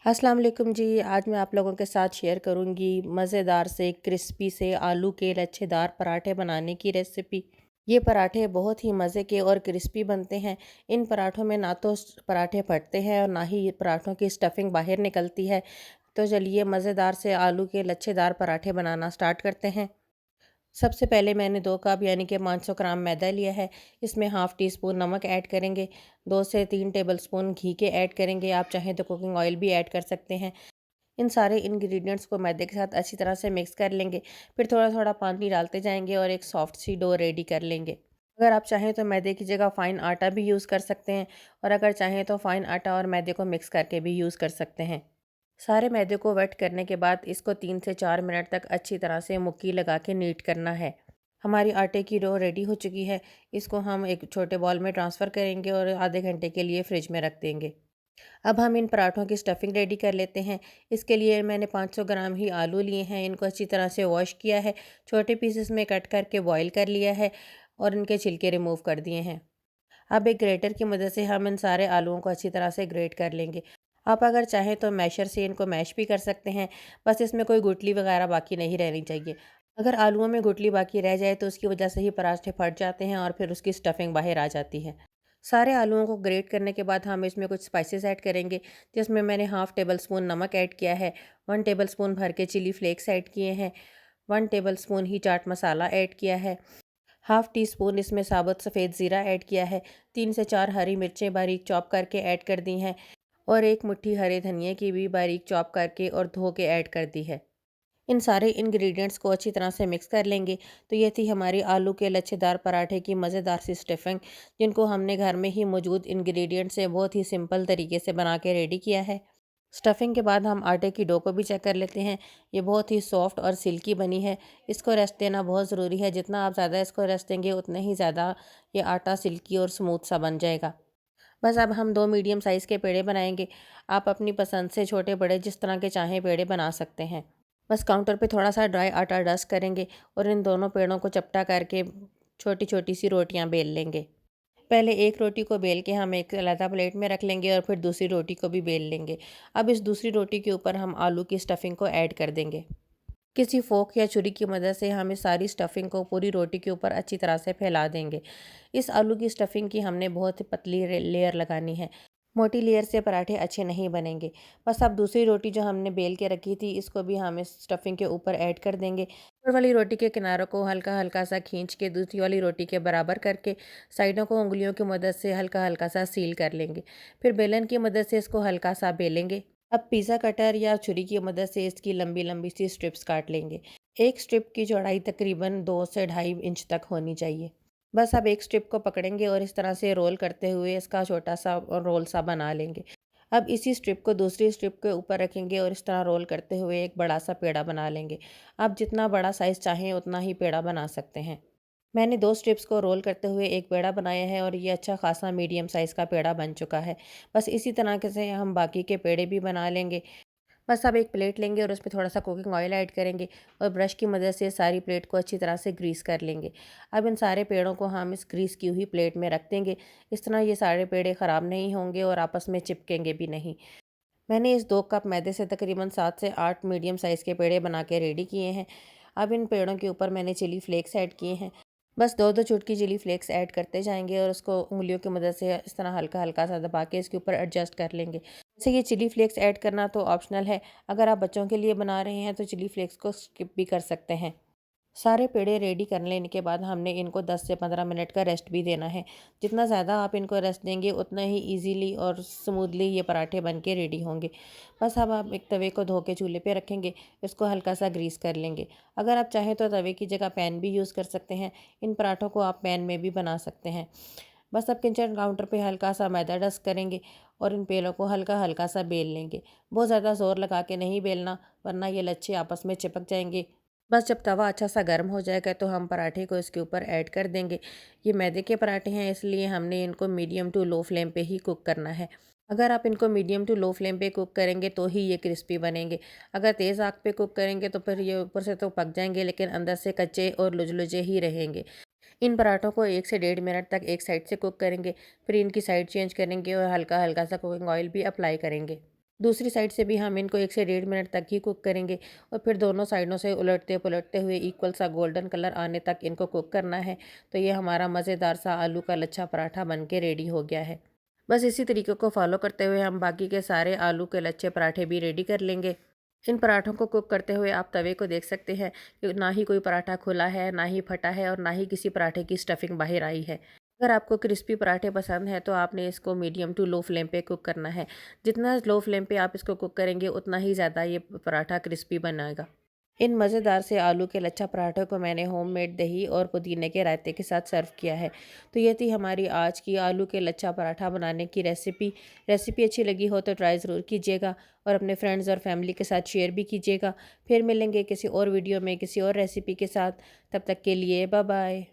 अस्सलाम वालेकुम जी। आज मैं आप लोगों के साथ शेयर करूंगी मज़ेदार से क्रिस्पी से आलू के लच्छेदार पराठे बनाने की रेसिपी। ये पराठे बहुत ही मज़े के और क्रिस्पी बनते हैं। इन पराठों में ना तो पराठे फटते हैं और ना ही पराठों की स्टफिंग बाहर निकलती है। तो चलिए मज़ेदार से आलू के लच्छेदार पराठे बनाना स्टार्ट करते हैं। सबसे पहले मैंने 2 कप यानी कि 500 ग्राम मैदा लिया है। इसमें हाफ़ टी स्पून नमक ऐड करेंगे, 2 से 3 टेबलस्पून घी के ऐड करेंगे। आप चाहें तो कुकिंग ऑयल भी ऐड कर सकते हैं। इन सारे इंग्रेडिएंट्स को मैदे के साथ अच्छी तरह से मिक्स कर लेंगे। फिर थोड़ा-थोड़ा पानी डालते जाएँगे और एक सॉफ्ट सी डो रेडी कर लेंगे। अगर आप चाहें तो मैदे की जगह फ़ाइन आटा भी यूज़ कर सकते हैं और अगर चाहें तो फ़ाइन आटा और मैदे को मिक्स करके भी यूज़ कर सकते हैं। सारे मैदे को वेट करने के बाद इसको 3 से 4 मिनट तक अच्छी तरह से मुक्की लगा के नीट करना है। हमारी आटे की डो रेडी हो चुकी है। इसको हम एक छोटे बॉल में ट्रांसफ़र करेंगे और आधे घंटे के लिए फ्रिज में रख देंगे। अब हम इन पराठों की स्टफिंग रेडी कर लेते हैं। इसके लिए मैंने 500 ग्राम ही आलू लिए हैं। इनको अच्छी तरह से वॉश किया है, छोटे पीसेस में कट करके बॉयल कर लिया है और इनके छिलके रिमूव कर दिए हैं। अब एक ग्रेटर की मदद से हम इन सारे आलूओं को अच्छी तरह से ग्रेट कर लेंगे। आप अगर चाहें तो मैशर से इनको मैश भी कर सकते हैं, बस इसमें कोई गुठली वगैरह बाकी नहीं रहनी चाहिए। अगर आलूओं में गुठली बाकी रह जाए तो उसकी वजह से ही पराठे फट जाते हैं और फिर उसकी स्टफिंग बाहर आ जाती है। सारे आलूओं को ग्रेट करने के बाद हम इसमें कुछ स्पाइसेस ऐड करेंगे, जिसमें मैंने हाफ़ टेबल स्पून नमक ऐड किया है, 1 टेबल स्पून भर के चिली फ्लेक्स ऐड किए हैं, 1 टेबल स्पून ही चाट मसाला ऐड किया है, हाफ़ टी स्पून इसमें साबुत सफ़ेद ज़ीरा ऐड किया है, 3 से 4 हरी मिर्चें बारीक चॉप करके ऐड कर दी हैं और 1 मुट्ठी हरे धनिये की भी बारीक चॉप करके और धो के ऐड कर दी है। इन सारे इंग्रेडिएंट्स को अच्छी तरह से मिक्स कर लेंगे। तो ये थी हमारी आलू के लच्छेदार पराठे की मज़ेदार सी स्टफिंग, जिनको हमने घर में ही मौजूद इंग्रेडिएंट से बहुत ही सिंपल तरीके से बना के रेडी किया है। स्टफिंग के बाद हम आटे की डो को भी चेक कर लेते हैं। ये बहुत ही सॉफ्ट और सिल्की बनी है। इसको रेस्ट देना बहुत ज़रूरी है। जितना आप ज़्यादा इसको रेस्ट देंगे उतने ही ज़्यादा ये आटा सिल्की और स्मूथ सा बन जाएगा। बस अब हम 2 मीडियम साइज़ के पेड़े बनाएंगे। आप अपनी पसंद से छोटे बड़े जिस तरह के चाहें पेड़े बना सकते हैं। बस काउंटर पे थोड़ा-सा ड्राई आटा डस्ट करेंगे और इन दोनों पेड़ों को चपटा करके छोटी-छोटी सी रोटियां बेल लेंगे। पहले एक रोटी को बेल के हम एक अलग प्लेट में रख लेंगे और फिर दूसरी रोटी को भी बेल लेंगे। अब इस दूसरी रोटी के ऊपर हम आलू की स्टफिंग को ऐड कर देंगे। किसी फोक या छुरी की मदद से हम इस सारी स्टफिंग को पूरी रोटी के ऊपर अच्छी तरह से फैला देंगे। इस आलू की स्टफिंग की हमने बहुत ही पतली लेयर लगानी है। मोटी लेयर से पराठे अच्छे नहीं बनेंगे। बस अब दूसरी रोटी जो हमने बेल के रखी थी इसको भी हम इस स्टफिंग के ऊपर ऐड कर देंगे। ऊपर वाली रोटी के किनारों को हल्का-हल्का सा खींच के दूसरी वाली रोटी के बराबर करके साइडों को उँगलियों की मदद से हल्का-हल्का सा सील कर लेंगे। फिर बेलन की मदद से इसको हल्का सा बेलेंगे। अब पिज़्ज़ा कटर या छुरी की मदद से इसकी लंबी-लंबी सी स्ट्रिप्स काट लेंगे। एक स्ट्रिप की चौड़ाई तकरीबन 2 से ढाई इंच तक होनी चाहिए। बस अब एक स्ट्रिप को पकड़ेंगे और इस तरह से रोल करते हुए इसका छोटा-सा रोल सा बना लेंगे। अब इसी स्ट्रिप को दूसरी स्ट्रिप के ऊपर रखेंगे और इस तरह रोल करते हुए एक बड़ा-सा पेड़ा बना लेंगे। आप जितना बड़ा साइज़ चाहें उतना ही पेड़ा बना सकते हैं। मैंने 2 स्ट्रिप्स को रोल करते हुए एक पेड़ा बनाया है और ये अच्छा खासा मीडियम साइज़ का पेड़ा बन चुका है। बस इसी तरह के से हम बाकी के पेड़े भी बना लेंगे। बस अब एक प्लेट लेंगे और उसमें थोड़ा-सा कुकिंग ऑयल ऐड करेंगे और ब्रश की मदद से सारी प्लेट को अच्छी तरह से ग्रीस कर लेंगे। अब इन सारे पेड़ों को हम इस ग्रीस की हुई प्लेट में रख देंगे। इस तरह ये सारे पेड़े ख़राब नहीं होंगे और आपस में चिपकेंगे भी नहीं। मैंने इस 2 कप मैदे से तकरीबन 7 से 8 मीडियम साइज़ के पेड़े बना के रेडी किए हैं। अब इन पेड़ों के ऊपर मैंने चिली फ्लेक्स ऐड किए हैं। बस 2-2 चुटकी चिली फ्लेक्स ऐड करते जाएँगे और उसको उँगलियों की मदद से इस तरह हल्का-हल्का सा दबा के इसके ऊपर एडजस्ट कर लेंगे। वैसे ये चिली फ्लेक्स ऐड करना तो ऑप्शनल है। अगर आप बच्चों के लिए बना रहे हैं तो चिली फ्लेक्स को स्किप भी कर सकते हैं। सारे पेड़े रेडी कर लेने के बाद हमने इनको 10 से 15 मिनट का रेस्ट भी देना है। जितना ज़्यादा आप इनको रेस्ट देंगे उतना ही ईज़िली और स्मूथली ये पराठे बन के रेडी होंगे। बस अब आप एक तवे को धो के चूल्हे पे रखेंगे, इसको हल्का सा ग्रीस कर लेंगे। अगर आप चाहें तो तवे की जगह पैन भी यूज़ कर सकते हैं। इन पराठों को आप पैन में भी बना सकते हैं। बस अब किचन काउंटर पे हल्का सा मैदा डस्ट करेंगे और इन पेड़ों को हल्का-हल्का सा बेल लेंगे। बहुत ज़्यादा ज़ोर लगा के नहीं बेलना, वरना ये लच्छे आपस में चिपक जाएँगे। बस जब तवा अच्छा सा गर्म हो जाएगा तो हम पराठे को इसके ऊपर ऐड कर देंगे। ये मैदे के पराठे हैं इसलिए हमने इनको मीडियम टू लो फ्लेम पे ही कुक करना है। अगर आप इनको मीडियम टू लो फ्लेम पे कुक करेंगे तो ही ये क्रिस्पी बनेंगे। अगर तेज़ आग पे कुक करेंगे तो फिर ये ऊपर से तो पक जाएंगे लेकिन अंदर से कच्चे और लुज-लुजे ही रहेंगे। इन पराठों को 1 से डेढ़ मिनट तक एक साइड से कुक करेंगे, फिर इनकी साइड चेंज करेंगे और हल्का-हल्का सा कुकिंग ऑयल भी अप्लाई करेंगे। दूसरी साइड से भी हम इनको 1 से 1.5 मिनट तक ही कुक करेंगे और फिर दोनों साइडों से उलटते-पुलटते हुए इक्वल सा गोल्डन कलर आने तक इनको कुक करना है। तो ये हमारा मज़ेदार सा आलू का लच्छा पराठा बन के रेडी हो गया है। बस इसी तरीके को फॉलो करते हुए हम बाकी के सारे आलू के लच्छे पराठे भी रेडी कर लेंगे। इन पराठों को कुक करते हुए आप तवे को देख सकते हैं कि ना ही कोई पराठा खुला है, ना ही फटा है और ना ही किसी पराठे की स्टफिंग बाहर आई है। अगर आपको क्रिस्पी पराठे पसंद है तो आपने इसको मीडियम टू लो फ्लेम पे कुक करना है। जितना लो फ्लेम पे आप इसको कुक करेंगे उतना ही ज़्यादा ये पराठा क्रिस्पी बनाएगा। इन मज़ेदार से आलू के लच्छा पराठों को मैंने होममेड दही और पुदीने के रायते के साथ सर्व किया है। तो ये थी हमारी आज की आलू के लच्छा पराठा बनाने की रेसिपी। रेसिपी अच्छी लगी हो तो ट्राई ज़रूर कीजिएगा और अपने फ्रेंड्स और फैमिली के साथ शेयर भी कीजिएगा। फिर मिलेंगे किसी और वीडियो में किसी और रेसिपी के साथ। तब तक के लिए बाय बाय।